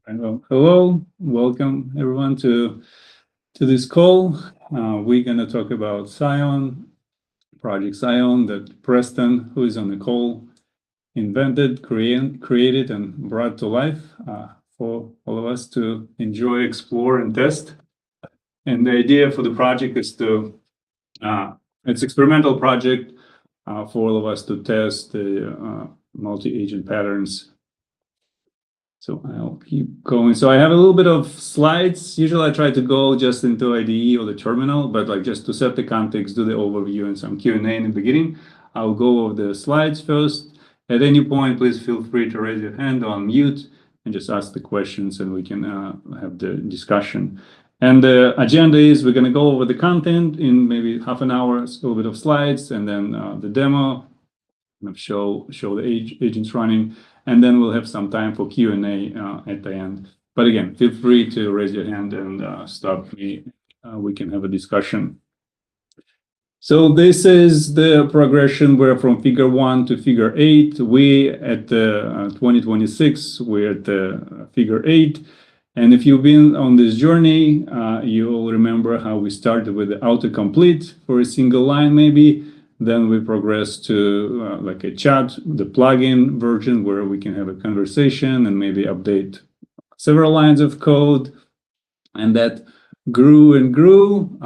Well, hello, welcome everyone to this call. We're going to talk about Scion, Project Scion that Preston, who is on the call, invented, created, and brought to life for all of us to enjoy, explore, and test. And the idea for the project is it's experimental project for all of us to test the multi-agent patterns. So I'll keep going. So I have a little bit of slides. Usually I try to go just into IDE or the terminal, but like just to set the context, do the overview and some Q&A in the beginning. I'll go over the slides first. At any point, please feel free to raise your hand or unmute and just ask the questions and we can have the discussion. And the agenda is we're going to go over the content in maybe half an hour, a little bit of slides, and then the demo, kind of show the agents running. And then we'll have some time for Q&A at the end. But again, feel free to raise your hand and stop me. We can have a discussion. So this is the progression. We're from figure 1 to figure 8. We at 2026, we're at the figure 8. And if you've been on this journey, you'll remember how we started with the autocomplete for a single line maybe. Then we progress to like a chat, the plugin version where we can have a conversation and maybe update several lines of code. And that grew and grew.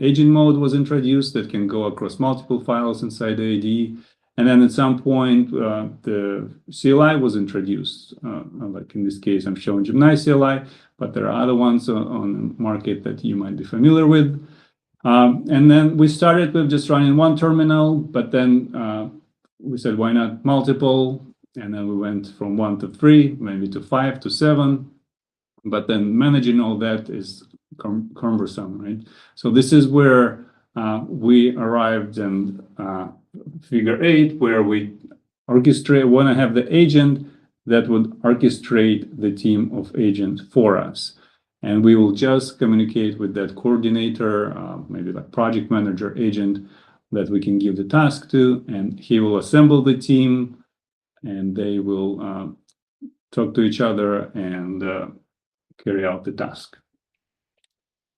Agent mode was introduced that can go across multiple files inside the IDE. And then at some point, the CLI was introduced. Like in this case, I'm showing Gemini CLI, but there are other ones on the market that you might be familiar with. And then we started with just running one terminal, but then we said, why not multiple? And then we went from 1 to 3, maybe to 5 to 7. But then managing all that is cumbersome, right? So this is where we arrived in figure 8, where we want to have the agent that would orchestrate the team of agents for us. And we will just communicate with that coordinator, maybe like project manager agent that we can give the task to, and he will assemble the team and they will talk to each other and carry out the task.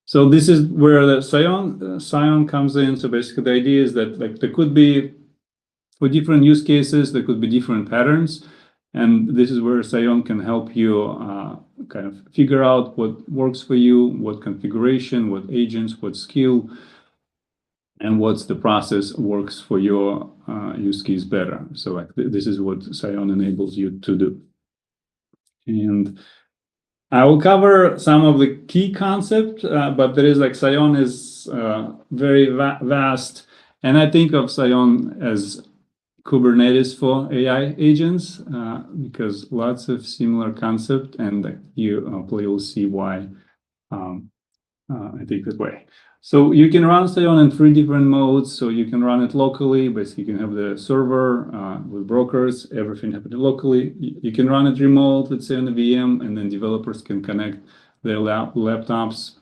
So this is where the Scion comes in. So basically the idea is that like there could be, for different use cases, there could be different patterns. And this is where Scion can help you kind of figure out what works for you, what configuration, what agents, what skill, and what's the process works for your use case better. So like this is what Scion enables you to do. And I will cover some of the key concepts, but there is like Scion is very vast. And I think of Scion as Kubernetes for AI agents, because lots of similar concept, and you will see why I think that way. So you can run Scion in 3 different modes. So you can run it locally. Basically, you can have the server with brokers, everything happening locally. You can run it remote, let's say on a VM, and then developers can connect their laptops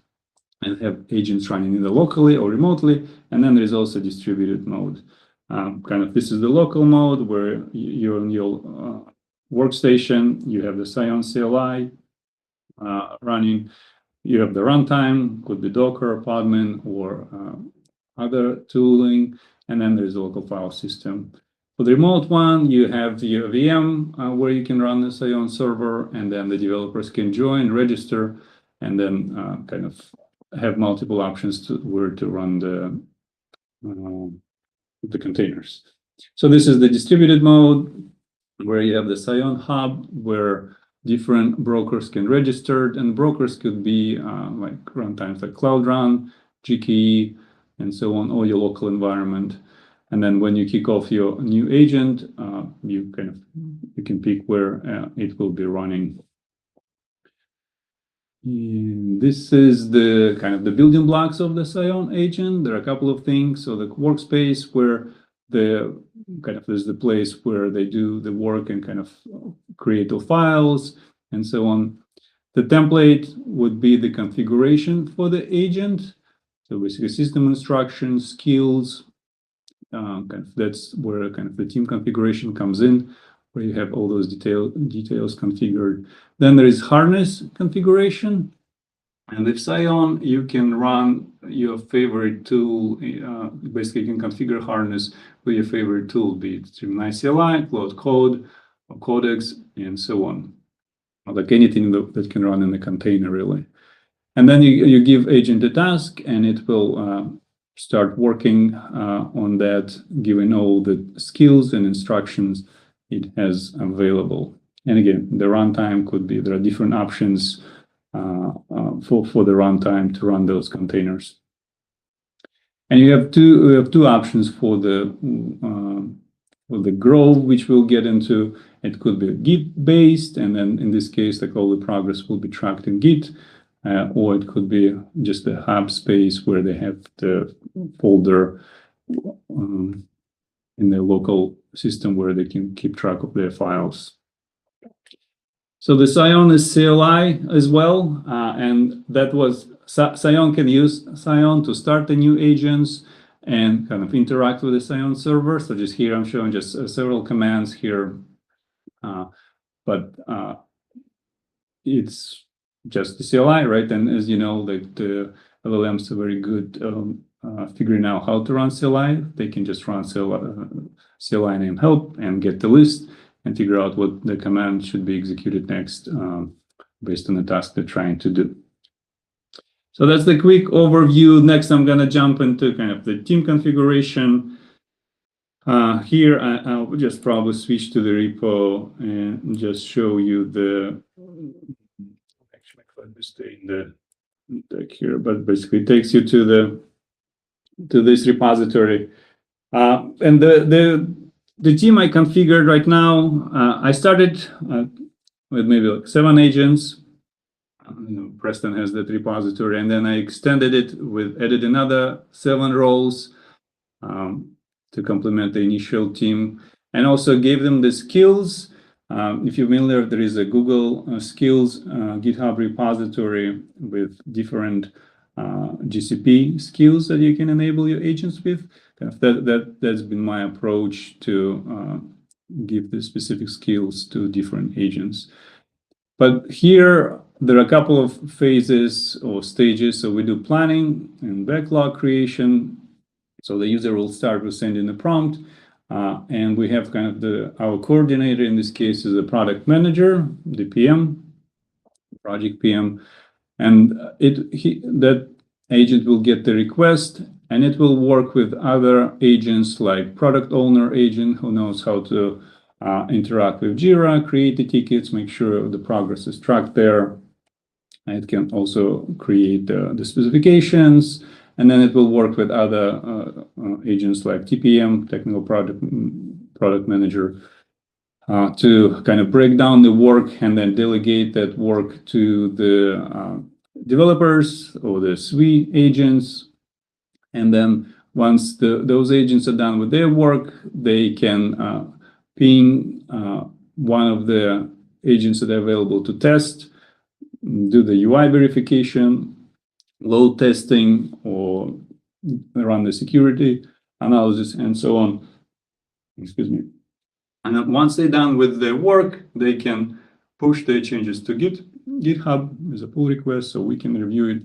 and have agents running either locally or remotely. And then there is also distributed mode. This is the local mode where you're on your workstation, you have the Scion CLI running, you have the runtime, could be Docker, Podman, or other tooling, and then there's the local file system. For the remote one, you have your VM where you can run the Scion server, and then the developers can join, register, and then kind of have multiple options to where to run the containers. So this is the distributed mode where you have the Scion hub where different brokers can register, and brokers could be like runtimes like Cloud Run, GKE, and so on, or your local environment. And then when you kick off your new agent, you can pick where it will be running. And this is the kind of the building blocks of the Scion agent. There are a couple of things. So the workspace where there's the place where they do the work and kind of create the files and so on. The template would be the configuration for the agent. So basically system instructions, skills, that's where kind of the team configuration comes in. where you have all those details configured. Then there is harness configuration. And with Scion, you can run your favorite tool. Basically, you can configure harness with your favorite tool, be it Gemini CLI, Cloud Code, or Codex, and so on. Like anything that can run in the container, really. And then you give agent a task, and it will start working on that, given all the skills and instructions it has available. And again, the runtime could be, there are different options for the runtime to run those containers. And you have two options for the Grove, which we'll get into. It could be Git based, and then in this case, like all the progress will be tracked in Git, or it could be just a hub space where they have the folder in their local system where they can keep track of their files. So the Scion is CLI as well, and that was Scion can use Scion to start the new agents and kind of interact with the Scion server. So just here I'm showing just several commands here, but it's just the CLI, right? And as you know, like the LLMs are very good figuring out how to run CLI. They can just run CLI name help and get the list and figure out what the command should be executed next based on the task they're trying to do. So that's the quick overview. Next, I'm going to jump into kind of the team configuration. Here, I'll just probably switch to the repo and just show you the, actually, let me stay in the deck here, but basically it takes you to this repository. And the team I configured right now, I started with maybe like 7 agents. Preston has that repository, and then I extended it with added another 7 roles to complement the initial team, and also gave them the skills. If you're familiar, there is a Google Skills GitHub repository with different GCP skills that you can enable your agents with. That's been my approach to give the specific skills to different agents. But here, there are a couple of phases or stages. So we do planning and backlog creation. So the user will start with sending a prompt. And we have kind of our coordinator, in this case, is the product manager, the PM, project PM. And that agent will get the request, and it will work with other agents like product owner agent, who knows how to interact with Jira, create the tickets, make sure the progress is tracked there. It can also create the specifications, and then it will work with other agents like TPM, technical product manager, to kind of break down the work and then delegate that work to the developers or the SWE agents. And then once those agents are done with their work, they can ping one of the agents that are available to test, do the UI verification, load testing, or run the security analysis, and so on. Excuse me. And then once they're done with their work, they can push their changes to GitHub as a pull request, so we can review it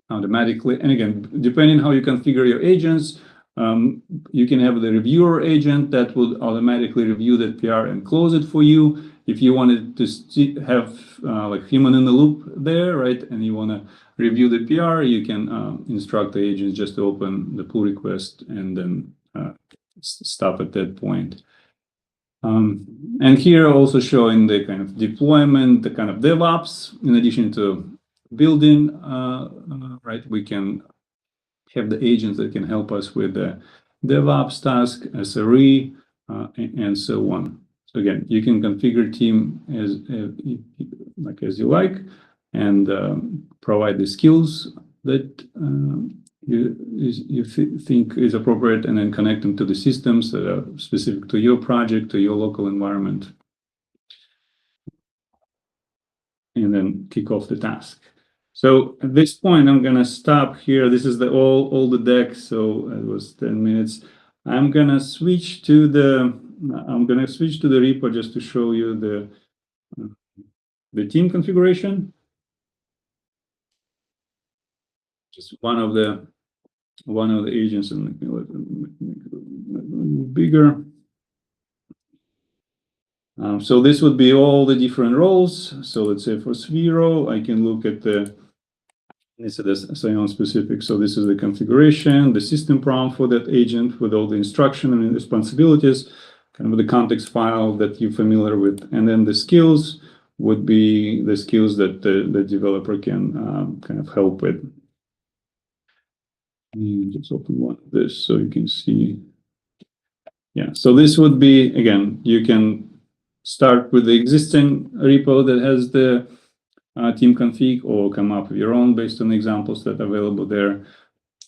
automatically. And again, depending how you configure your agents, you can have the reviewer agent that would automatically review that PR and close it for you. If you wanted to have like human in the loop there, right, and you want to review the PR, you can instruct the agent just to open the pull request and then stop at that point. And here also showing the kind of deployment, the kind of DevOps, in addition to building, right, we can have the agents that can help us with the DevOps task, SRE, and so on. So again, you can configure team as you like, and provide the skills that you think is appropriate, and then connect them to the systems that are specific to your project, to your local environment, and then kick off the task. So at this point, I'm going to stop here. This is all the deck, so it was 10 minutes. I'm going to switch to the I'm going to switch to the repo just to show you the team configuration. Just one of the agents, and make it bigger. So this would be all the different roles. So let's say for Sphero, I can look at this is the Scion specific. So this is the configuration, the system prompt for that agent with all the instruction and responsibilities, kind of the context file that you're familiar with. And then the skills would be the skills that the developer can kind of help with. Just open one of this so you can see. Yeah, so this would be, again, you can start with the existing repo that has the team config, or come up with your own based on the examples that are available there.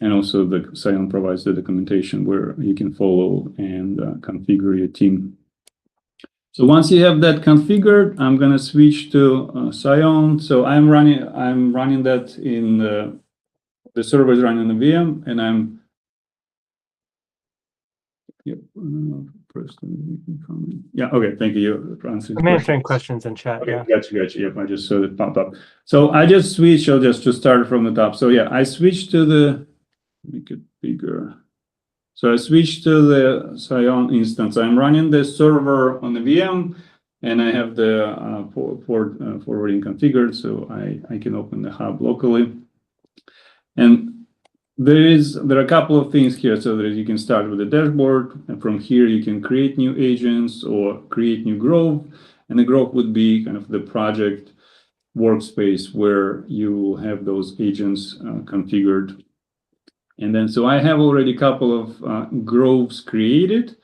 And also the Scion provides the documentation where you can follow and configure your team. So once you have that configured, I'm going to switch to Scion. So I'm running that in the server is running on the VM, and I'm yeah, okay, thank you for answering. I'm answering questions in chat. Okay, yeah. Gotcha. Yep, I just saw it pop up. So I just switched, I'll just to start from the top. So yeah, I switched to the, make it bigger. So I switched to the Scion instance. I'm running the server on the VM, and I have the forwarding configured, so I can open the hub locally. And there are a couple of things here. So that you can start with the dashboard, and from here you can create new agents or create new Grove. And the Grove would be kind of the project workspace where you have those agents configured. And then, so I have already a couple of Groves created,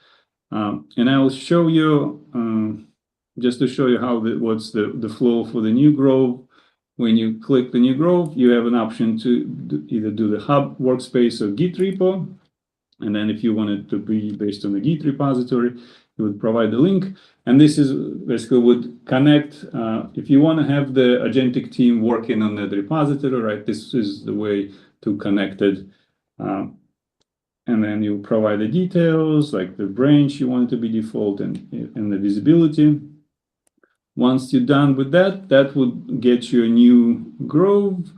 and I will show you just to show you how what's the flow for the new Grove. When you click the new Grove, you have an option to either do the hub workspace or Git repo. And then if you want it to be based on the Git repository, you would provide the link. And this is basically would connect, if you want to have the agentic team working on that repository, right? This is the way to connect it. And then you provide the details, like the branch you want it to be default and the visibility. Once you're done with that, that would get you a new Grove.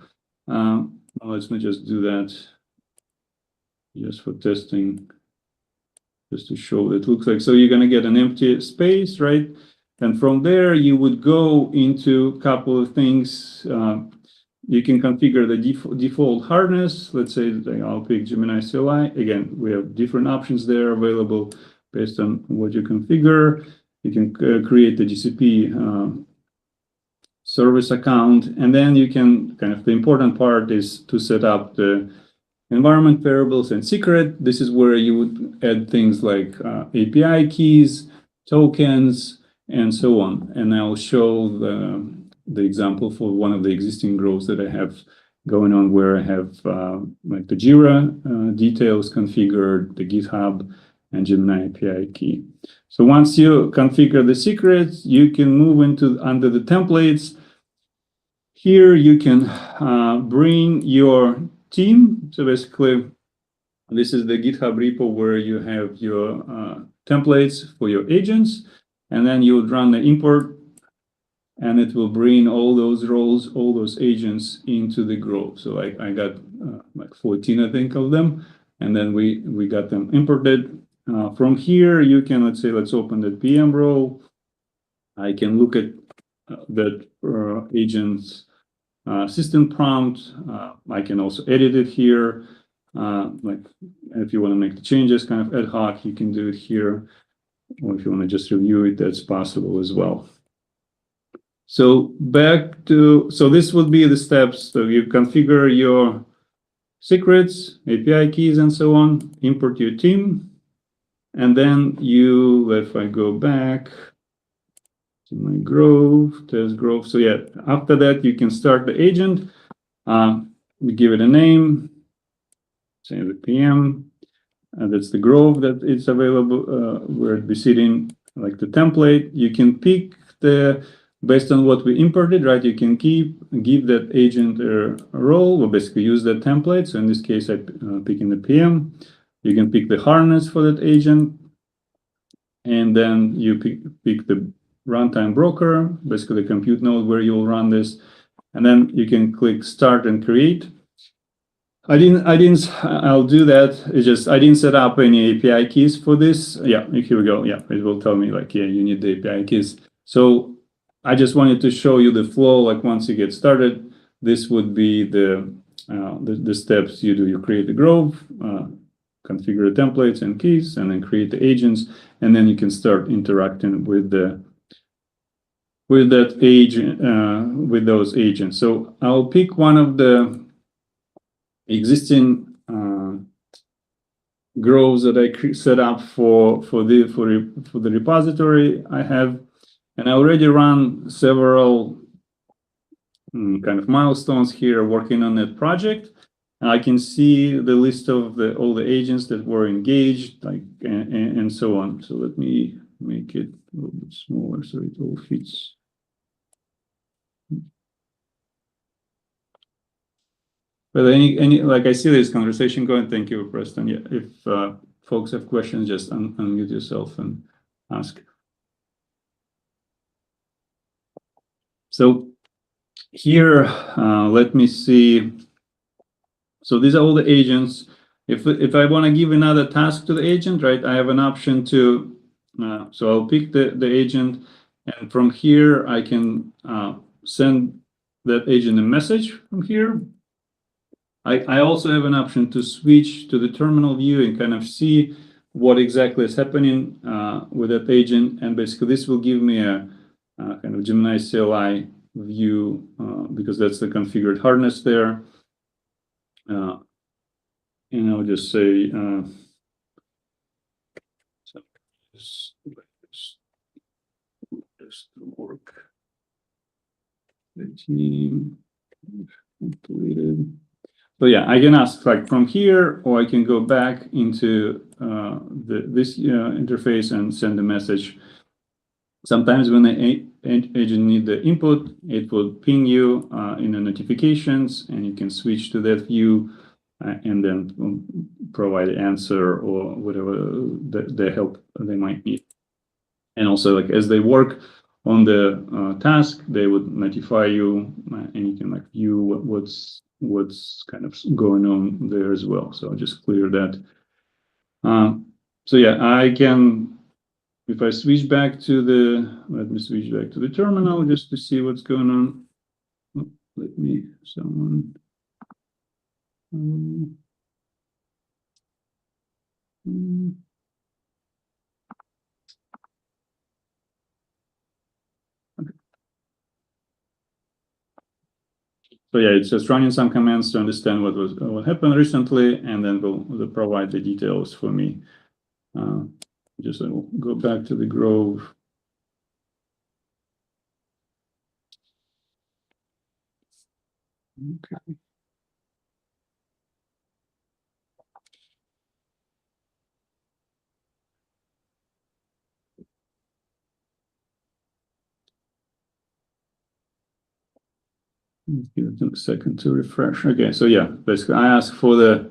Let's not just do that just for testing, just to show what it looks like. So you're going to get an empty space, right? And from there, you would go into a couple of things. You can configure the default harness. Let's say that I'll pick Gemini CLI. Again, we have different options there available based on what you configure. You can create the GCP service account, and then you can kind of, the important part is to set up the environment variables and secret. This is where you would add things like API keys, tokens, and so on. And I'll show the example for one of the existing Groves that I have going on, where I have like the Jira details configured, the GitHub, and Gemini API key. So once you configure the secrets, you can move into under the templates. Here you can bring your team. So basically, this is the GitHub repo where you have your templates for your agents, and then you would run the import, and it will bring all those roles, all those agents into the Grove. So I got like 14, I think, of them, and then we got them imported. From here, you can, let's open the PM role. I can look at that agent's system prompt. I can also edit it here. Like if you want to make the changes kind of ad hoc, you can do it here. Or if you want to just review it, that's possible as well. So so this would be the steps. So you configure your secrets, API keys, and so on, import your team. And then if I go back to my Grove, test Grove. So yeah, after that, you can start the agent. You give it a name, say the PM. That's the Grove that it's available, where it be sitting, like the template. You can pick based on what we imported, right? You can give that agent a role, or basically use that template. So in this case, I'm picking the PM. You can pick the harness for that agent. and then you pick the runtime broker, basically the compute node where you'll run this, and then you can click start and create. I'll do that. It's just, I didn't set up any API keys for this. Yeah, here we go. Yeah, it will tell me like, yeah, you need the API keys. So I just wanted to show you the flow. Like once you get started, this would be the steps you do. You create the Grove, configure the templates and keys, and then create the agents, and then you can start interacting with that agent, with those agents. So I'll pick one of the existing groves that I set up for the repository I have, and I already run several kind of milestones here working on that project. And I can see the list of all the agents that were engaged, like and so on. So let me make it a little bit smaller so it all fits. But any like I see this conversation going. Thank you, Preston. Yeah, if folks have questions, just unmute yourself and ask. So here, let me see. So these are all the agents. If I want to give another task to the agent, right, I have an option to. So I'll pick the agent, and from here I can send that agent a message from here. I also have an option to switch to the terminal view and kind of see what exactly is happening with that agent. And basically this will give me a kind of Gemini CLI view because that's the configured hardness there. And I'll just say, just work. The team completed. So yeah, I can ask like from here, or I can go back into this interface and send a message. Sometimes when the agent need the input, it will ping you in the notifications, and you can switch to that view and then provide an answer or whatever the help they might need. And also, like as they work on the task, they would notify you, and you can like view what's kind of going on there as well. So I'll just clear that. So yeah, I can, if I switch back to let me switch back to the terminal just to see what's going on. Oh, let me, someone. So yeah, it's just running some commands to understand what happened recently, and then will provide the details for me. Just I will go back to the Grove. Okay. Give it a second to refresh. Okay, so yeah, basically I asked for the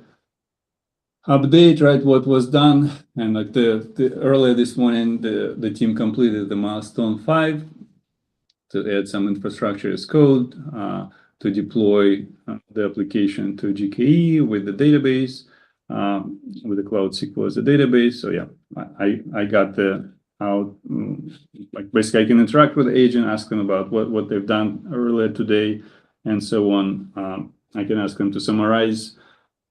update, right? What was done, and like the earlier this morning, the team completed the milestone 5 to add some infrastructure as code to deploy the application to GKE with the database, with the Cloud SQL as a database. So yeah, I got the out, like basically I can interact with the agent, ask them about what they've done earlier today, and so on. I can ask them to summarize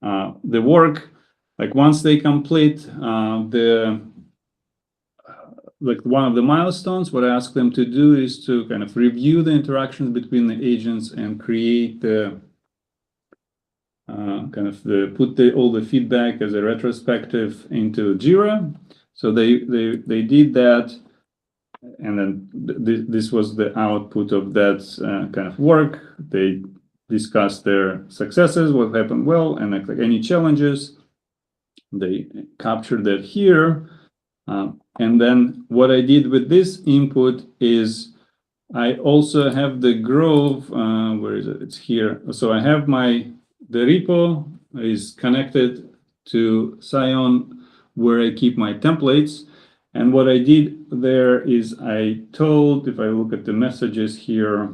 the work. Like once they complete like one of the milestones, what I ask them to do is to kind of review the interactions between the agents and create the put all the feedback as a retrospective into Jira. So they did that, and then this was the output of that kind of work. They discussed their successes, what happened well, and like any challenges. They captured that here. And then what I did with this input is I also have the Grove, where is it? It's here. So I have the repo is connected to Scion where I keep my templates. And what I did there is I told, if I look at the messages here,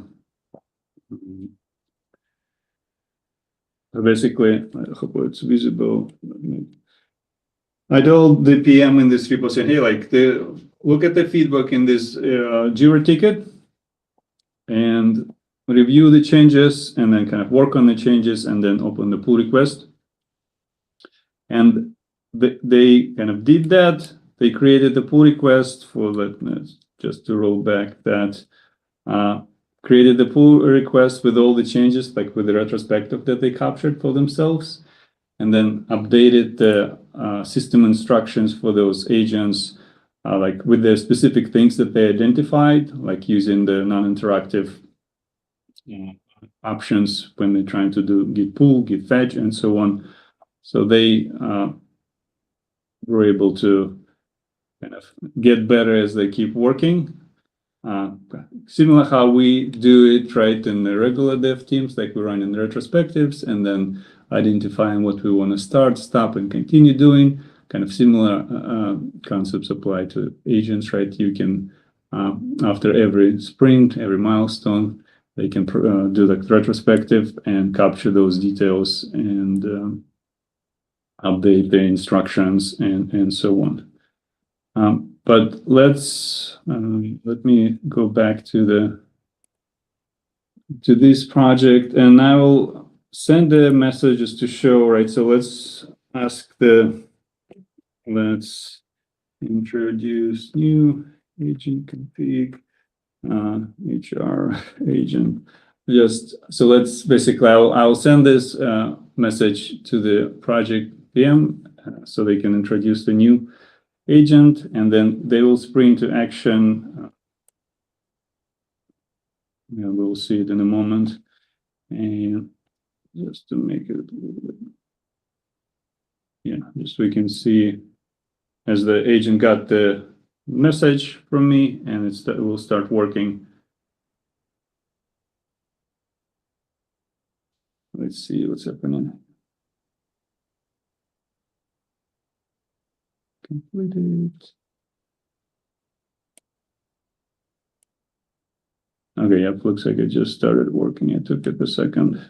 basically, I hope it's visible. I told the PM in this repo saying, hey, like, look at the feedback in this Jira ticket and review the changes and then kind of work on the changes and then open the pull request. And they kind of did that. They created the pull request for just to roll back that, created the pull request with all the changes, like with the retrospective that they captured for themselves, and then updated the system instructions for those agents, like with the specific things that they identified, like using the non-interactive options when they're trying to do git pull, git fetch, and so on. So they were able to kind of get better as they keep working. Similar how we do it, right, in the regular dev teams, like we run in retrospectives and then identifying what we want to start, stop, and continue doing. Kind of similar concepts apply to agents, right? You can, after every sprint, every milestone, they can do like retrospective and capture those details and update the instructions and so on. But let me go back to this project, and I will send the messages to show, right? So let's introduce new agent config, HR agent. Just so let's basically, I'll send this message to the project PM so they can introduce the new agent, and then they will spring to action. Yeah, we'll see it in a moment. And just to make it a little bit, yeah, just we can see as the agent got the message from me, and it will start working. Let's see what's happening. Completed. Okay, yep, looks like it just started working. It took it a second.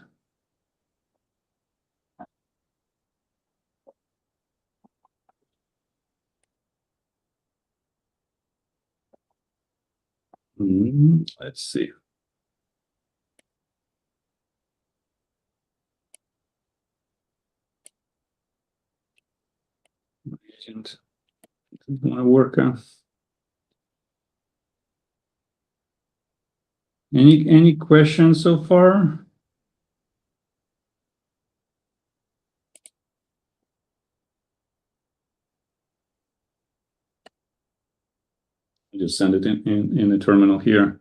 Let's see. Agent doesn't want to work. Any questions so far? I just send it in the terminal here.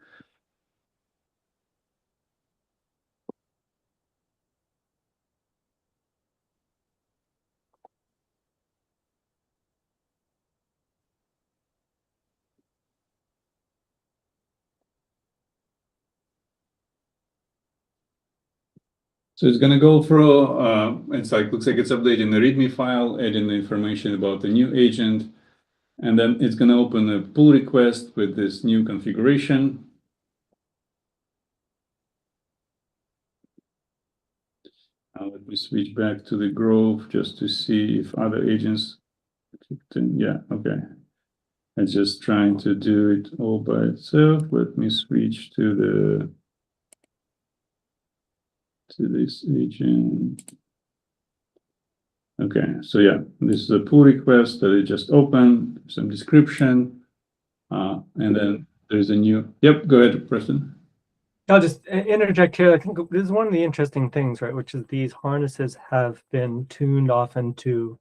So it's going to go through, it's like, looks like it's updating the README file, adding the information about the new agent, and then it's going to open a pull request with this new configuration. Let me switch back to the Grove just to see if other agents kicked in. Yeah, okay. I'm just trying to do it all by itself. Let me switch to this agent. Okay, so yeah, this is a pull request that I just opened, some description, and then there's a new, yep, go ahead, Preston. I'll just interject here. I think this is one of the interesting things, right, which is these harnesses have been tuned often to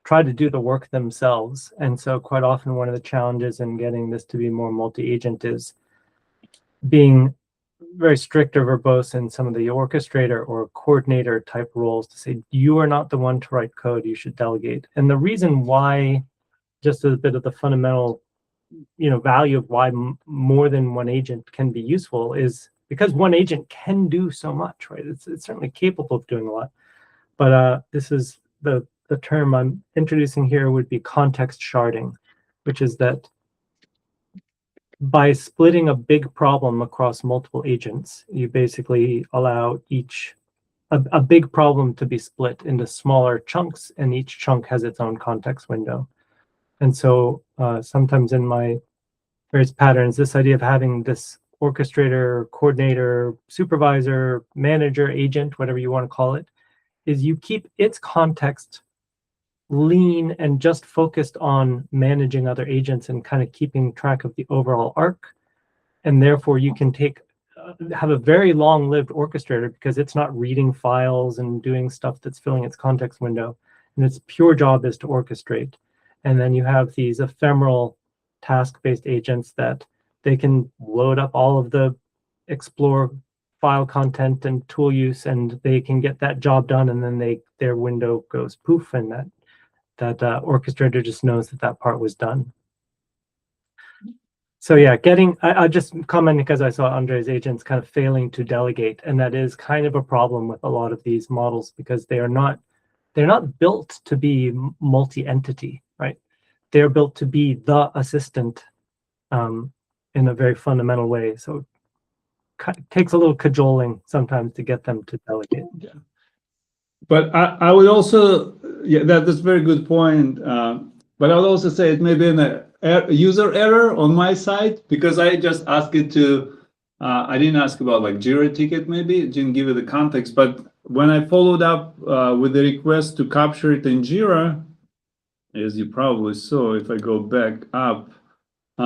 try to do the work themselves. And so quite often one of the challenges in getting this to be more multi-agent is being very strict or verbose in some of the orchestrator or coordinator type roles to say, you are not the one to write code, you should delegate. And the reason why, just a bit of the fundamental value of why more than one agent can be useful is because one agent can do so much, right? It's certainly capable of doing a lot. But this is the term I'm introducing here would be context sharding. which is that by splitting a big problem across multiple agents, you basically allow a big problem to be split into smaller chunks, and each chunk has its own context window. And so sometimes in my various patterns, this idea of having this orchestrator, coordinator, supervisor, manager, agent, whatever you want to call it, is you keep its context lean and just focused on managing other agents and kind of keeping track of the overall arc. And therefore you can have a very long-lived orchestrator because it's not reading files and doing stuff that's filling its context window. And its pure job is to orchestrate. And then you have these ephemeral task-based agents that they can load up all of the explore file content and tool use, and they can get that job done, and then their window goes poof, and that orchestrator just knows that part was done. So yeah, I just commented because I saw Andre's agents kind of failing to delegate, and that is kind of a problem with a lot of these models because they're not built to be multi-entity, right? They're built to be the assistant in a very fundamental way. So it takes a little cajoling sometimes to get them to delegate. Yeah. But I would also, yeah, that's a very good point. But I would also say it may be a user error on my side because I just asked it to, I didn't ask about like Jira ticket maybe, it didn't give it the context. But when I followed up with the request to capture it in Jira, as you probably saw, if I go back up,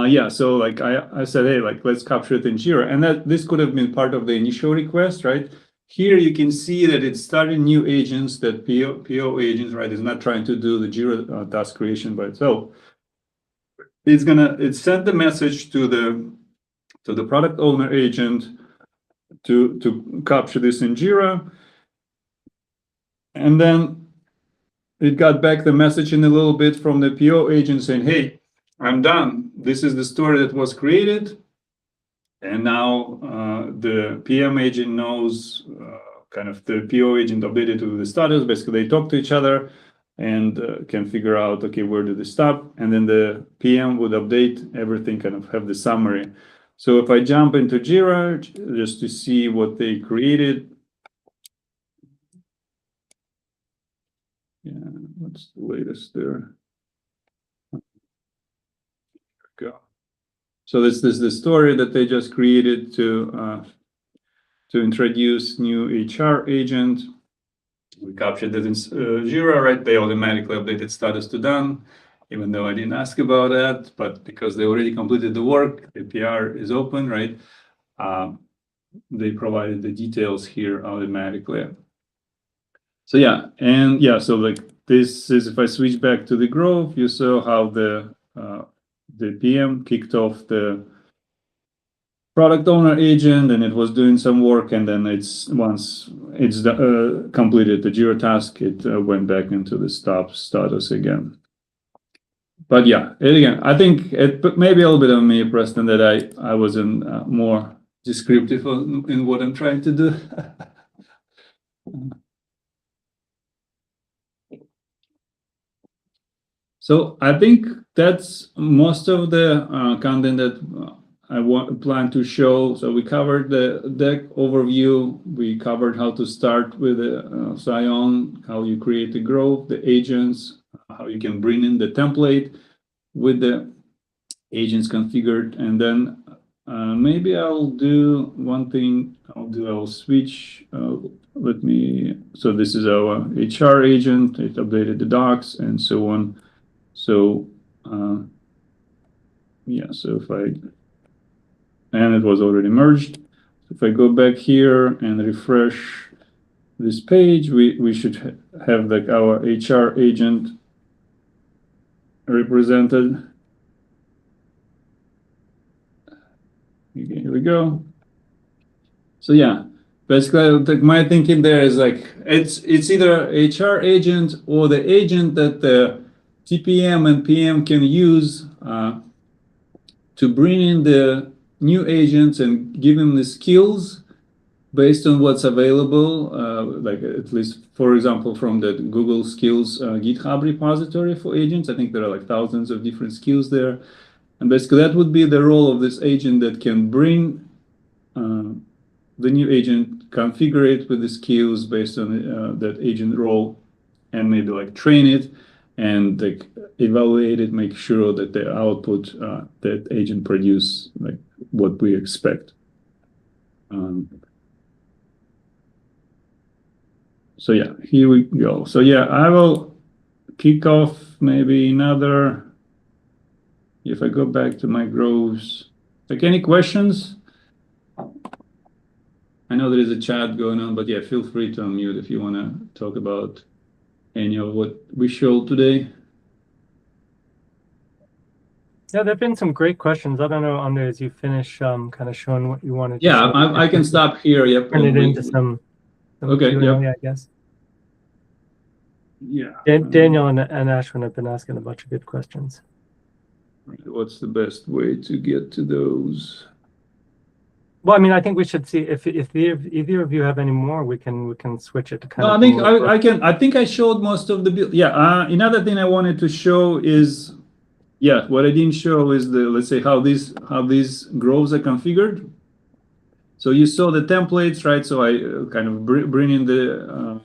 yeah, so like I said, hey, like let's capture it in Jira. And this could have been part of the initial request, right? Here you can see that it's starting new agents, that PO agents, right, is not trying to do the Jira task creation by itself. It sent the message to the product owner agent to capture this in Jira. And then it got back the message in a little bit from the PO agent saying, hey, I'm done. This is the story that was created. And now the PM agent knows kind of the PO agent updated to the status. Basically, they talk to each other and can figure out, okay, where did they stop? And then the PM would update everything, kind of have the summary. So if I jump into Jira just to see what they created. Yeah, what's the latest there? Go. So this is the story that they just created to introduce new HR agent. We captured that in Jira, right? They automatically updated status to done, even though I didn't ask about that. But because they already completed the work, the PR is open, right? They provided the details here automatically. So yeah, and yeah, so like this is, if I switch back to the Grove, you saw how the PM kicked off the product owner agent, and it was doing some work, and then once it's completed the Jira task, it went back into the stop status again. But yeah, again, I think it maybe a little bit on me, Preston, that I wasn't more descriptive in what I'm trying to do. So I think that's most of the content that I plan to show. So we covered the deck overview. We covered how to start with the Scion, how you create the Grove, the agents, how you can bring in the template with the agents configured. And then maybe I'll do one thing. I'll switch. So this is our HR agent. It updated the docs and so on. So yeah, so and it was already merged. If I go back here and refresh this page, we should have like our HR agent represented. Okay, here we go. So yeah, basically my thinking there is like it's either HR agent or the agent that the TPM and PM can use to bring in the new agents and give them the skills based on what's available, like at least, for example, from the Google Skills GitHub repository for agents. I think there are like thousands of different skills there. And basically that would be the role of this agent that can bring the new agent, configure it with the skills based on that agent role, and maybe like train it and like evaluate it, make sure that the output that agent produce like what we expect. So yeah, here we go. So yeah, I will kick off maybe another, if I go back to my groves, like any questions? I know there is a chat going on, but yeah, feel free to unmute if you want to talk about any of what we showed today. Yeah, there have been some great questions. I don't know, Andre, as you finish kind of showing what you wanted to Yeah, show. I can stop here. Yep. Turn it into some okay, Q&A, yep. I guess. Yeah. Daniel and Ashwin have been asking a bunch of good questions. What's the best way to get to those? Well, I mean, I think we should see if either of you have any more, we can switch it to kind no, of. I think I can. I think I showed most of the build. Yeah. Another thing I wanted to show is, yeah, what I didn't show is the, let's say, how these groves are configured. So you saw the templates, right? So I kind of bring in the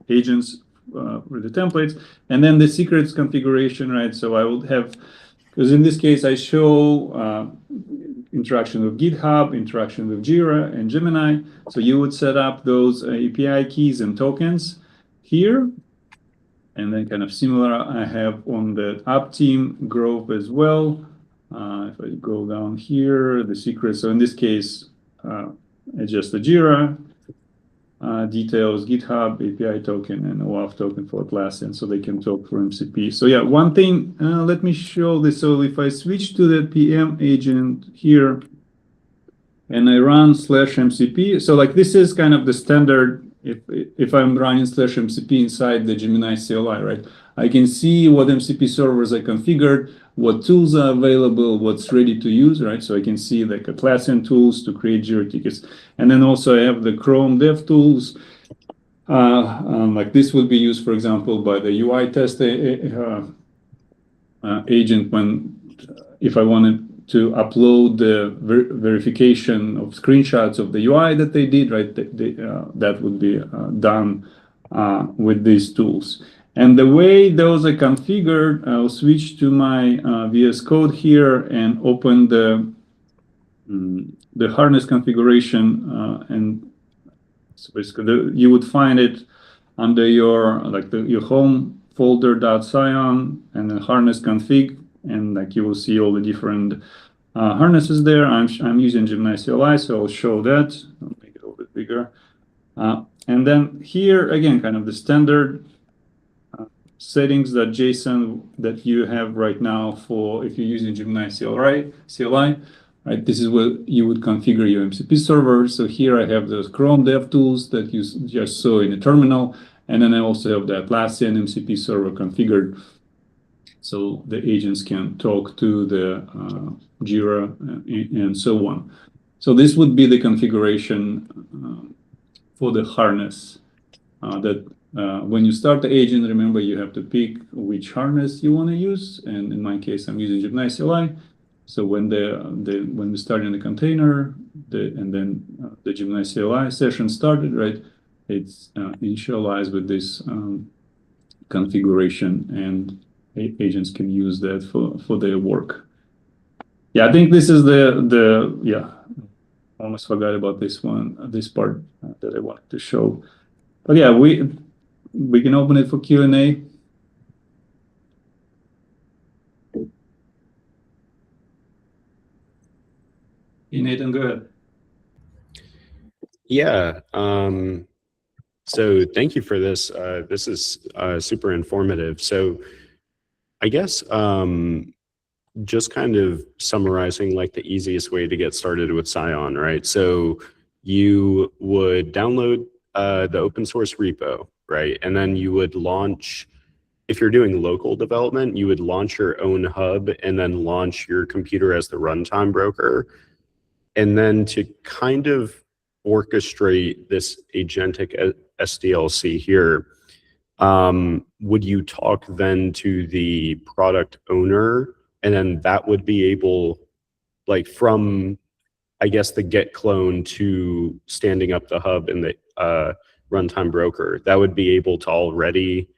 agents with the templates, and then the secrets configuration, right? So I would have, because in this case I show interaction with GitHub, interaction with Jira and Gemini. So you would set up those API keys and tokens here. And then kind of similar I have on the App Team Grove as well. If I go down here, the secrets. So in this case, it's just the Jira details, GitHub API token, and OAuth token for Atlassian, so they can talk for MCP. So yeah, one thing, let me show this. So if I switch to the PM agent here, and I run /MCP, so like this is kind of the standard. If I'm running /MCP inside the Gemini CLI, right? I can see what MCP servers are configured, what tools are available, what's ready to use, right? So I can see like Atlassian tools to create Jira tickets. And then also I have the Chrome dev tools. Like this would be used, for example, by the UI test agent if I wanted to upload the verification of screenshots of the UI that they did, right? That would be done with these tools. And the way those are configured, I'll switch to my VS Code here and open the harness configuration. And so basically, you would find it under your your home folder .scion and then harness config, and like you will see all the different harnesses there. I'm using Gemini CLI, so I'll show that. I'll make it a little bit bigger. And then here again, kind of the standard settings.json that you have right now for if you're using Gemini CLI, right? This is where you would configure your MCP server. So here I have those Chrome dev tools that you just saw in the terminal, and then I also have the Atlassian MCP server configured, so the agents can talk to the Jira and so on. So this would be the configuration for the harness that when you start the agent, remember you have to pick which harness you want to use. And in my case, I'm using Gemini CLI. So when we start in the container, and then the Gemini CLI session started, right? It's initialized with this configuration, and agents can use that for their work. Yeah, I think this is yeah. Almost forgot about this part that I wanted to show. But yeah, we can open it for Q&A. Hey, Nathan, go ahead. Yeah. So thank you for this. This is super informative. So I guess just kind of summarizing like the easiest way to get started with Scion, right? So you would download the open source repo, right? And then you would launch, if you're doing local development, you would launch your own hub and then launch your computer as the runtime broker. And then to kind of orchestrate this agentic SDLC here, would you talk then to the product owner, and then that would be able, like from, I guess, the get clone to standing up the hub and the runtime broker, that would be able to already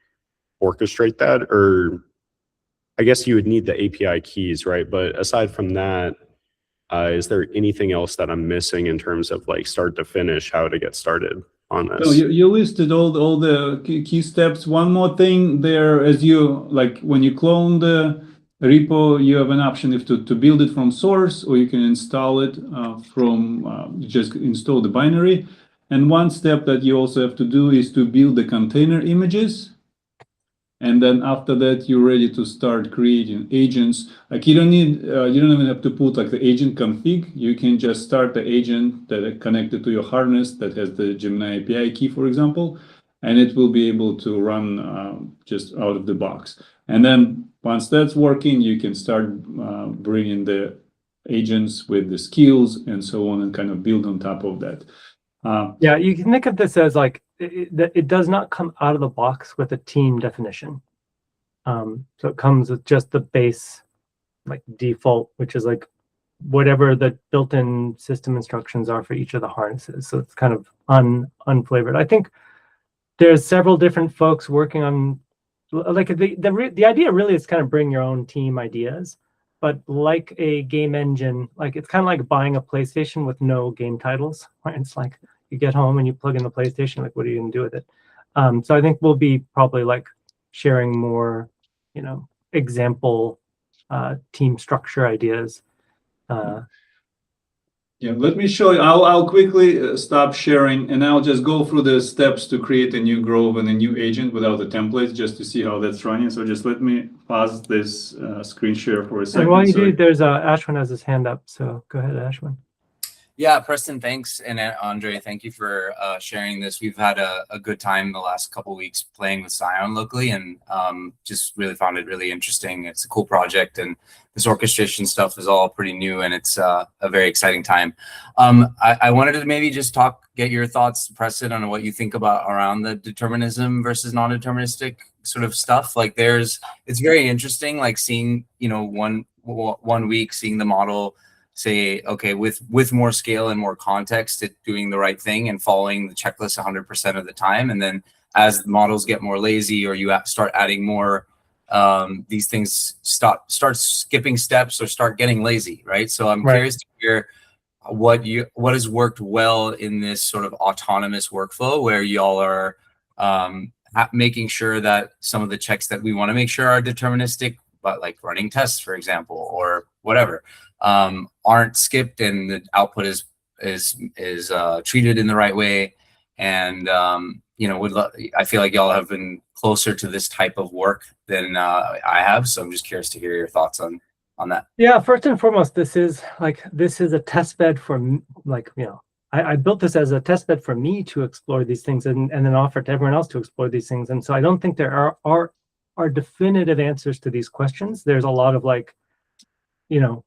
orchestrate that? Or I guess you would need the API keys, right? But aside from that, is there anything else that I'm missing in terms of like start to finish, how to get started on this? No, you listed all the key steps. One more thing there, as you, like when you clone the repo, you have an option if to build it from source, or you can install it from, just install the binary. And one step that you also have to do is to build the container images. And then after that, you're ready to start creating agents. Like you don't need, you don't even have to put like the agent config. You can just start the agent that is connected to your harness that has the Gemini API key, for example, and it will be able to run just out of the box. And then once that's working, you can start bringing the agents with the skills and so on, and kind of build on top of that. Yeah, you can think of this as like, it does not come out of the box with a team definition. So it comes with just the base, like default, which is like whatever the built-in system instructions are for each of the harnesses. So it's kind of unflavored. I think there's several different folks working on, like the idea really is kind of bring your own team ideas, but like a game engine, like it's kind of like buying a PlayStation with no game titles, right? It's like you get home and you plug in the PlayStation, like what are you gonna do with it? So I think we'll be probably like sharing more, you know, example team structure ideas. Yeah, let me show you. I'll quickly stop sharing, and I'll just go through the steps to create a new Grove and a new agent without the templates, just to see how that's running. So just let me pause this screen share for a second. And while you do, there's Ashwin has his hand up. So go ahead, Ashwin. Yeah, Preston, thanks. And Andre, thank you for sharing this. We've had a good time the last couple of weeks playing with Scion locally, and just really found it really interesting. It's a cool project, and this orchestration stuff is all pretty new, and it's a very exciting time. I wanted to maybe just get your thoughts, Preston, on what you think about around the determinism versus non-deterministic sort of stuff. Like it's very interesting, like seeing, you know, one week seeing the model say, okay, with more scale and more context, it's doing the right thing and following the checklist 100% of the time. And then as the models get more lazy, or you start adding more, these things start skipping steps or start getting lazy, right? So I'm curious to hear what has worked well in this sort of autonomous workflow where y'all are making sure that some of the checks that we want to make sure are deterministic, but like running tests, for example, or whatever, aren't skipped, and the output is treated in the right way. And you know, I feel like y'all have been closer to this type of work than I have, so I'm just curious to hear your thoughts on that. Yeah, first and foremost, this is a test bed for, like, you know, I built this as a test bed for me to explore these things, and then offer to everyone else to explore these things. And so I don't think there are definitive answers to these questions. There's a lot of like, you know,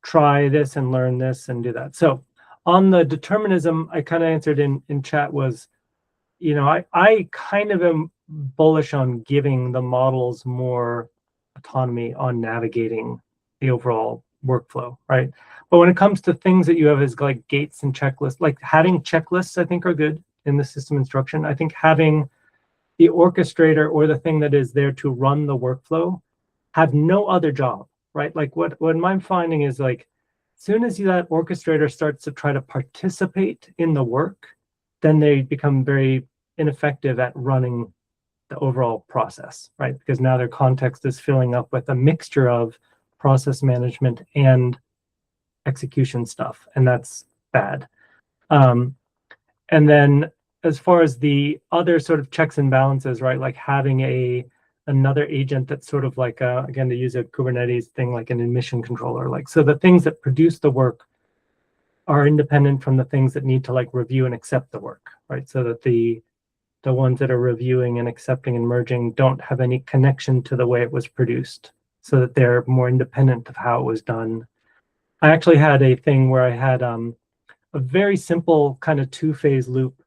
try this and learn this and do that. So on the determinism, I kind of answered in chat was, you know, I kind of am bullish on giving the models more autonomy on navigating the overall workflow, right? But when it comes to things that you have as like gates and checklists, like having checklists, I think are good in the system instruction. I think having the orchestrator or the thing that is there to run the workflow have no other job, right? Like what I'm finding is, like, as soon as that orchestrator starts to try to participate in the work, then they become very ineffective at running the overall process, right? Because now their context is filling up with a mixture of process management and execution stuff, and that's bad. And then as far as the other sort of checks and balances, right? Like having another agent that's sort of like, again, to use a Kubernetes thing, like an admission controller. Like, so the things that produce the work are independent from the things that need to like review and accept the work, right? So that the ones that are reviewing and accepting and merging don't have any connection to the way it was produced, so that they're more independent of how it was done. I actually had a thing where I had a a very simple kind of two-phase loop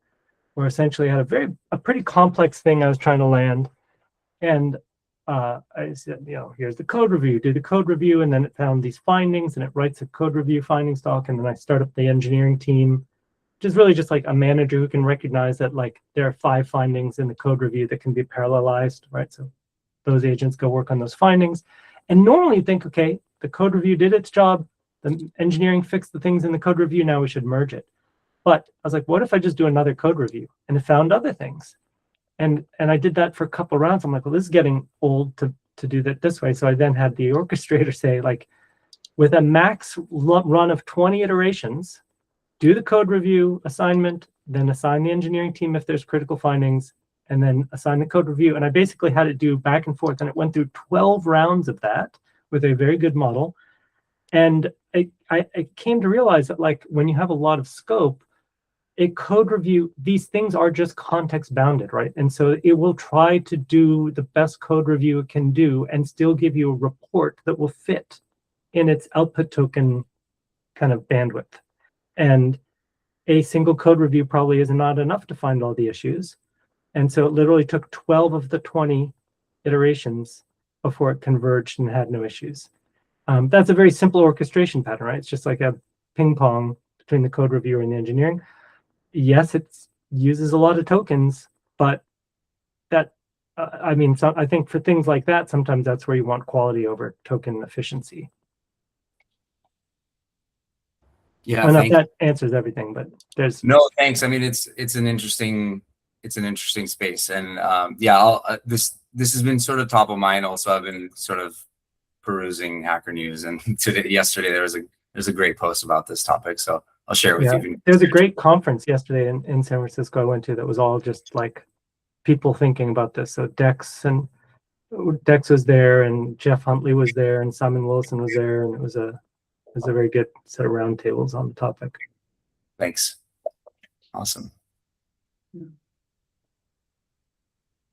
where essentially I had a pretty complex thing I was trying to land. And I said, here's the code review, do the code review, and then it found these findings and it writes a code review findings doc, and then I start up the engineering team, which is really just like a manager who can recognize that like there are 5 findings in the code review that can be parallelized, right? So those agents go work on those findings. And normally you think, okay, the code review did its job, the engineering fixed the things in the code review, now we should merge it. But I was like, what if I just do another code review? And it found other things. And I did that for a couple of rounds. I'm like, well, this is getting old to do that this way. So I then had the orchestrator say, like, with a max run of 20 iterations, do the code review assignment, then assign the engineering team if there's critical findings, and then assign the code review. And I basically had it do back and forth. And it went through 12 rounds of that with a very good model. And I came to realize that, like, when you have a lot of scope, a code review, these things are just context bounded, right? And so it will try to do the best code review it can do and still give you a report that will fit in its output token kind of bandwidth. And a single code review probably is not enough to find all the issues. And so it literally took 12 of the 20 iterations before it converged and had no issues. That's a very simple orchestration pattern, right? It's just like a ping pong between the code reviewer and the engineering. Yes, it uses a lot of tokens, but that, I mean, I think for things like that, sometimes that's where you want quality over token efficiency. Yeah, I don't know if that answers everything, but there's no thanks. I mean, it's an interesting space, and yeah, this has been sort of top of mind. Also, I've been sort of perusing Hacker News, and yesterday there's a great post about this topic, so I'll share it with you. There's a great conference yesterday in San Francisco I went to that was all just like people thinking about this. So Dex was there, and Jeff Huntley was there, and Simon Wilson was there, and it was a very good set of roundtables on the topic. Thanks. Awesome.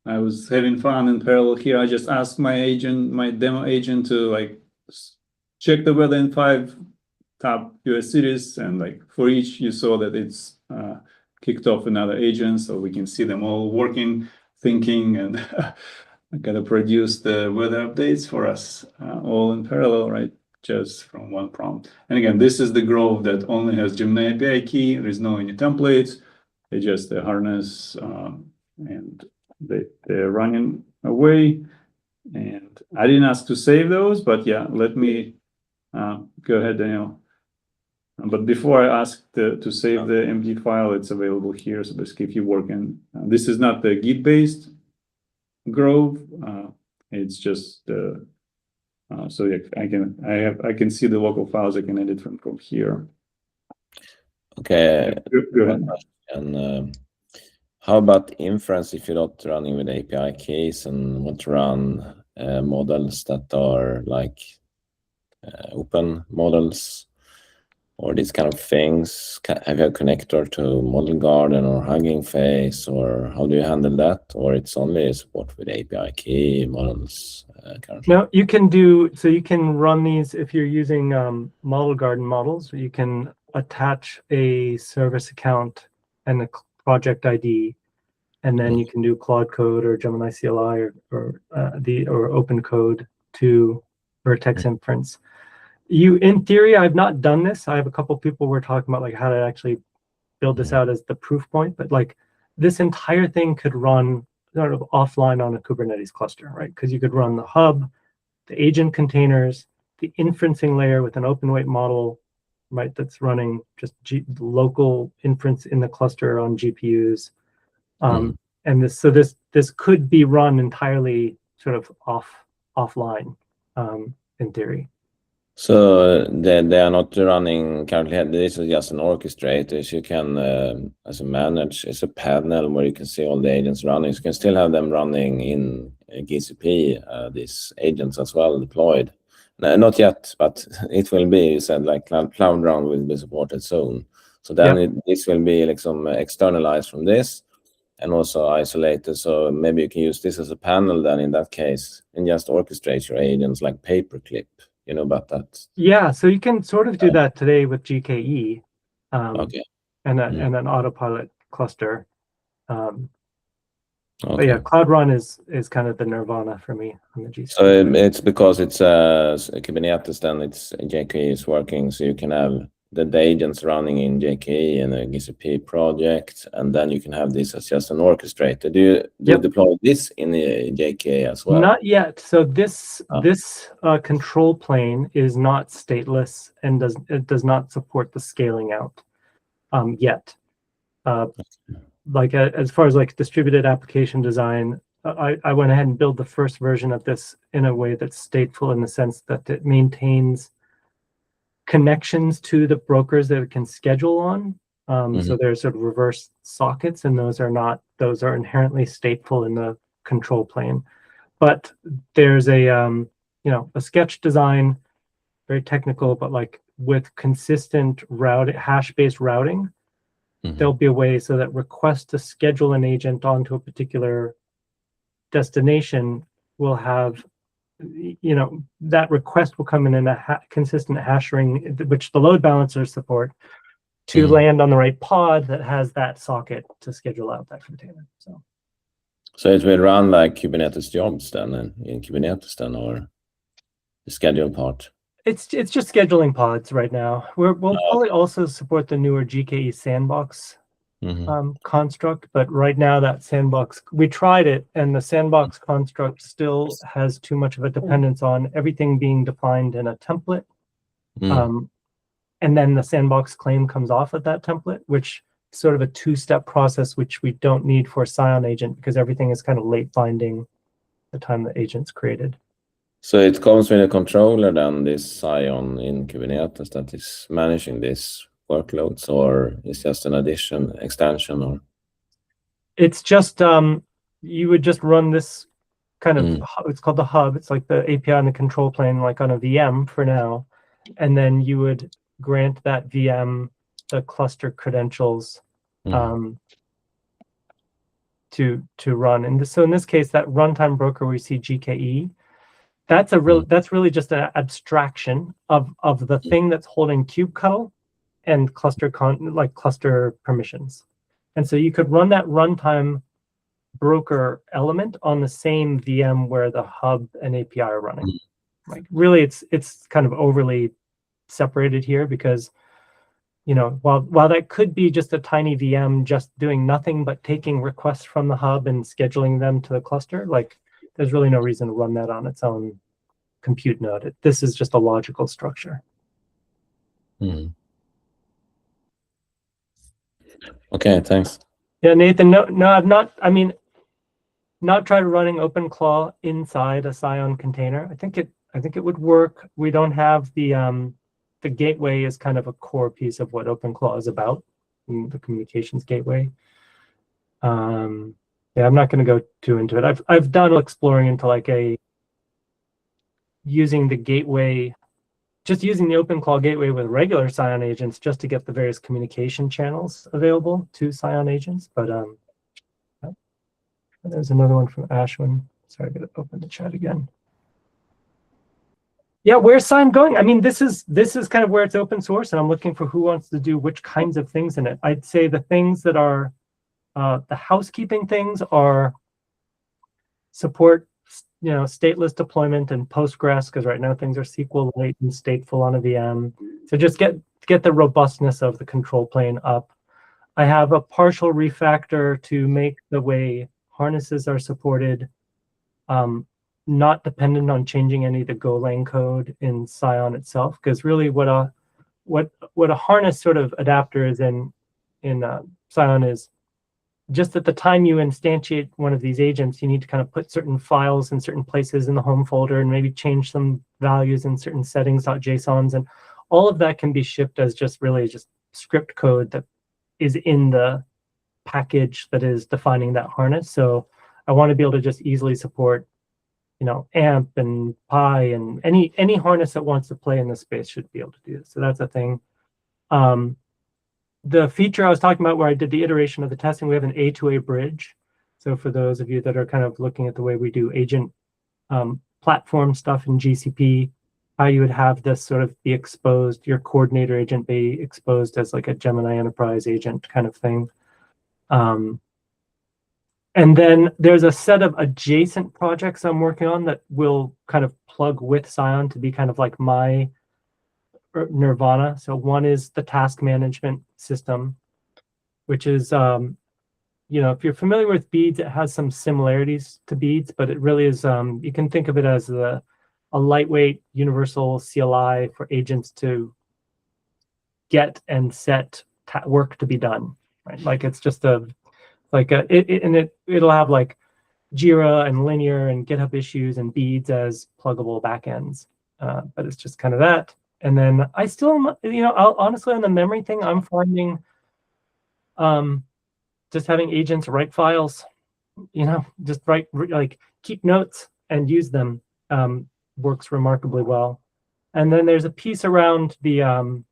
I was having fun in parallel here. I just asked my demo agent to like check the weather in 5 top US cities, and like for each you saw that it's kicked off another agent, so we can see them all working, thinking, and I gotta produce the weather updates for us all in parallel, right? Just from one prompt. And again, this is the Grove that only has Gemini API key. There is no any templates. They just the harness and they're running away. And I didn't ask to save those, but yeah, let me go ahead, Daniel. But before I ask to save the MD file, it's available here. So basically, if you work in, this is not the Git-based Grove. It's just so yeah, I can see the local files. I can edit from here. Okay. Go ahead. And how about inference if you're not running with API keys and want to run models that are like open models or these kind of things? Have you a connector to Model Garden or Hugging Face, or how do you handle that? Or it's only support with API key models? No, you can do, so you can run these if you're using Model Garden models. You can attach a service account and a project ID, and then you can do Claude Code or Gemini CLI or Open Code to Vertex inference. In theory, I've not done this. I have a couple people were talking about like how to actually build this out as the proof point, but like this entire thing could run sort of offline on a Kubernetes cluster, right? Because you could run the hub, the agent containers, the inferencing layer with an open weight model, right? That's running just local inference in the cluster on GPUs. And this could be run entirely sort of offline in theory. So they are not running currently. This is just an orchestrator. So you can, as a manage, it's a panel where you can see all the agents running. So you can still have them running in GCP, these agents as well deployed. No, not yet, but it will be. You said like Cloud Run will be supported soon. So then this will be like some externalized from this and also isolated. So maybe you can use this as a panel then in that case and just orchestrate your agents like paperclip. You know about that? Yeah, so you can sort of do that today with GKE. Okay. and an autopilot cluster. But Okay. yeah, Cloud Run is kind of the nirvana for me on the GCP. So it's because it's Kubernetes, then it's JKE is working, so you can have the agents running in JKE in a GCP project, and then you can have this as just an orchestrator. Do you Yep. deploy this in the JKE as well? Not yet. So this Oh. this control plane is not stateless and does not support the scaling out yet. Like as far as like distributed application design, I went ahead and built the first version of this in a way that's stateful in the sense that it maintains connections to the brokers that it can schedule on. So there's sort of reverse sockets, and those are inherently stateful in the control plane. But there's a a sketch design, very technical, but like with consistent hash-based routing, there'll be a way so that requests to schedule an agent onto a particular destination will have, that request will come in a consistent hash ring, which the load balancers support, to land on the right pod that has that socket to schedule out that container. So it will run like Kubernetes jobs then in Kubernetes then, or the schedule part? It's just scheduling pods right now. We'll probably also support the newer GKE sandbox construct, but right now that sandbox, we tried it, and the sandbox construct still has too much of a dependence on everything being defined in a template. And then the sandbox claim comes off of that template, which is sort of a two-step process, which we don't need for Scion agent because everything is kind of late binding the time the agent's created. So it comes with a controller then, this Scion in Kubernetes that is managing these workloads, or it's just an extension, or? It's just, you would just run this kind of, it's called the hub. It's like the API and the control plane, like on a VM for now. And then you would grant that VM the cluster credentials to run. And so in this case, that runtime broker where you see GKE, that's really just an abstraction of the thing that's holding kubectl and cluster permissions. And so you could run that runtime broker element on the same VM where the hub and API are running. Like really, it's kind of overly separated here because, while that could be just a tiny VM just doing nothing but taking requests from the hub and scheduling them to the cluster, like there's really no reason to run that on its own compute node. This is just a logical structure. Okay, thanks. Yeah, Nathan, no, I've not, not tried running OpenClaw inside a Scion container. I think it would work. We don't have the gateway is kind of a core piece of what OpenClaw is about, the communications gateway. Yeah, I'm not going to go too into it. I've done exploring into like using the gateway, just using the OpenClaw gateway with regular Scion agents just to get the various communication channels available to Scion agents. But there's another one from Ashwin. Sorry, I got to open the chat again. Yeah, where's Scion going? This is kind of where it's open source, and I'm looking for who wants to do which kinds of things in it. I'd say the things that are the housekeeping things are support, stateless deployment and Postgres, because right now things are SQL late and stateful on a VM. So just get the robustness of the control plane up. I have a partial refactor to make the way harnesses are supported not dependent on changing any of the Golang code in Scion itself, because really what a harness sort of adapter is in Scion is just at the time you instantiate one of these agents, you need to kind of put certain files in certain places in the home folder and maybe change some values in certain settings.jsons, and all of that can be shipped as just script code that is in the package that is defining that harness. So I want to be able to just easily support AMP and Pi, and any harness that wants to play in this space should be able to do this. So that's a thing. The feature I was talking about where I did the iteration of the testing, we have an A2A bridge. So for those of you that are kind of looking at the way we do agent platform stuff in GCP, how you would have this sort of be exposed, your coordinator agent be exposed as like a Gemini Enterprise agent kind of thing. And then there's a set of adjacent projects I'm working on that will kind of plug with Scion to be kind of like my nirvana. So one is the task management system, which is, you know, if you're familiar with beads, it has some similarities to beads, but it really is, you can think of it as a lightweight universal CLI for agents to get and set work to be done, right? Like it's just it'll have like Jira and Linear and GitHub issues and beads as pluggable backends, but it's just kind of that. And then I still, you know, honestly on the memory thing, I'm finding just having agents write files, you know, just like keep notes and use them works remarkably well. And then there's a piece around the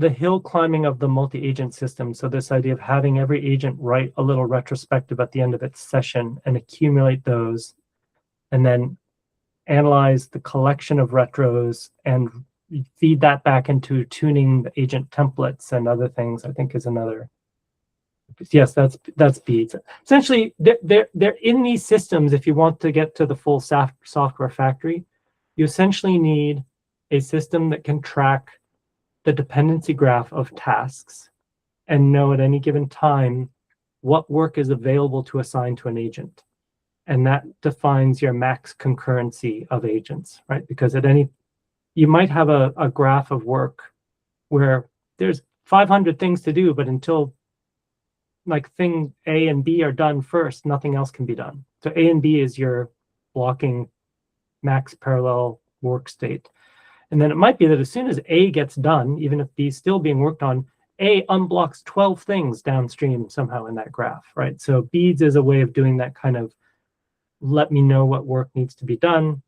hill climbing of the multi-agent system. So this idea of having every agent write a little retrospective at the end of its session and accumulate those, and then analyze the collection of retros and feed that back into tuning the agent templates and other things, I think is another. Yes, that's beads. Essentially, they're in these systems. If you want to get to the full software factory, you essentially need a system that can track the dependency graph of tasks and know at any given time what work is available to assign to an agent. And that defines your max concurrency of agents, right? Because you might have a graph of work where there's 500 things to do, but until like thing A and B are done first, nothing else can be done. So A and B is your blocking max parallel work state. And then it might be that as soon as A gets done, even if B is still being worked on, A unblocks 12 things downstream somehow in that graph, right? So beads is a way of doing that kind of let me know what work needs to be done.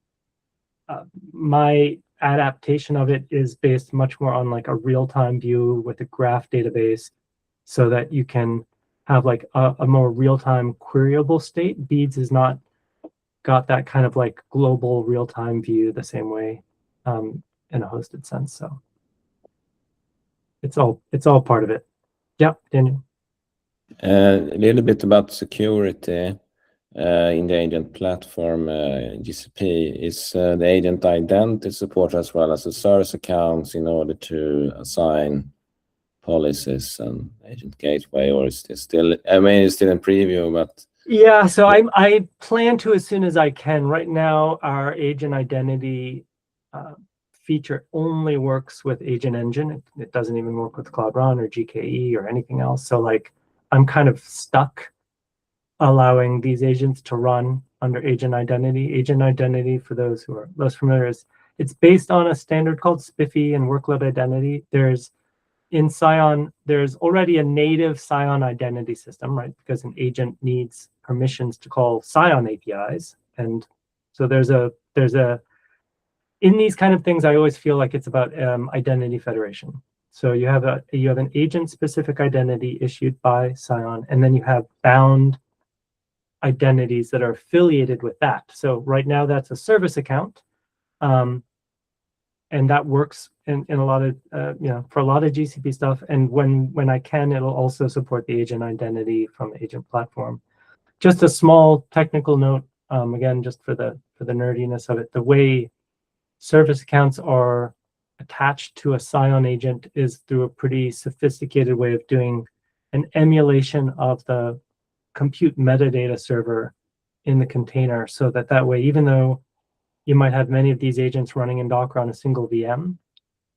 My adaptation of it is based much more on like a real-time view with a graph database so that you can have like a more real-time queryable state. Beads has not got that kind of like global real-time view the same way in a hosted sense. So it's all part of it. Yeah, Daniel. A little bit about security in the agent platform. GCP is the agent identity support as well as the service accounts in order to assign policies and agent gateway, or is it still, I mean, it's still in preview, but yeah, so I plan to as soon as I can. Right now, our agent identity feature only works with Agent Engine. It doesn't even work with Cloud Run or GKE or anything else. So like I'm kind of stuck allowing these agents to run under agent identity. Agent identity, for those who are less familiar, it's based on a standard called SPIFFE and workload identity. In Scion, there's already a native Scion identity system, right? Because an agent needs permissions to call Scion APIs. And so there's in these kind of things, I always feel like it's about identity federation. So you have an agent-specific identity issued by Scion, and then you have bound identities that are affiliated with that. So right now, that's a service account, and that works in a lot of for a lot of GCP stuff. And when I can, it'll also support the agent identity from the agent platform. Just a small technical note, again, just for the nerdiness of it, the way service accounts are attached to a Scion agent is through a pretty sophisticated way of doing an emulation of the compute metadata server in the container, so that way, even though you might have many of these agents running in Docker on a single VM,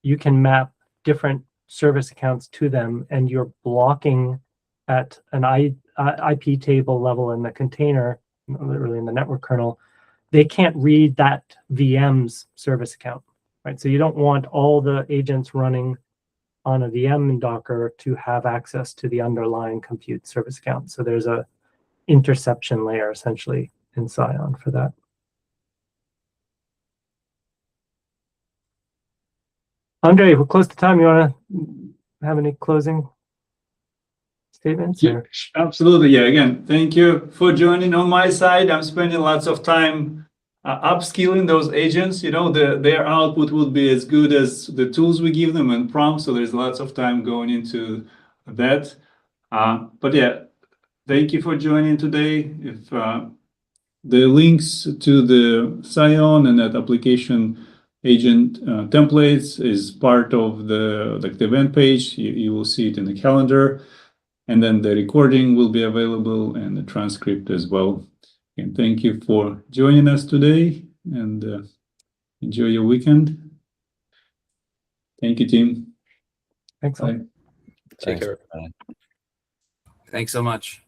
you can map different service accounts to them, and you're blocking at an IP table level in the container, literally in the network kernel. They can't read that VM's service account, right? So you don't want all the agents running on a VM in Docker to have access to the underlying compute service account. So there's a interception layer essentially in Scion for that. Andre, we're close to time. You want to have any closing statements? Yeah, absolutely. Yeah, again, thank you for joining on my side. I'm spending lots of time upskilling those agents. You know, their output will be as good as the tools we give them and prompts. So there's lots of time going into that. But yeah, thank you for joining today. If the links to the Scion and that application agent templates is part of the event page. You will see it in the calendar, and then the recording will be available and the transcript as well. And thank you for joining us today, and enjoy your weekend. Thank you, team. Thanks. Bye. Take care. Bye. Thanks so much.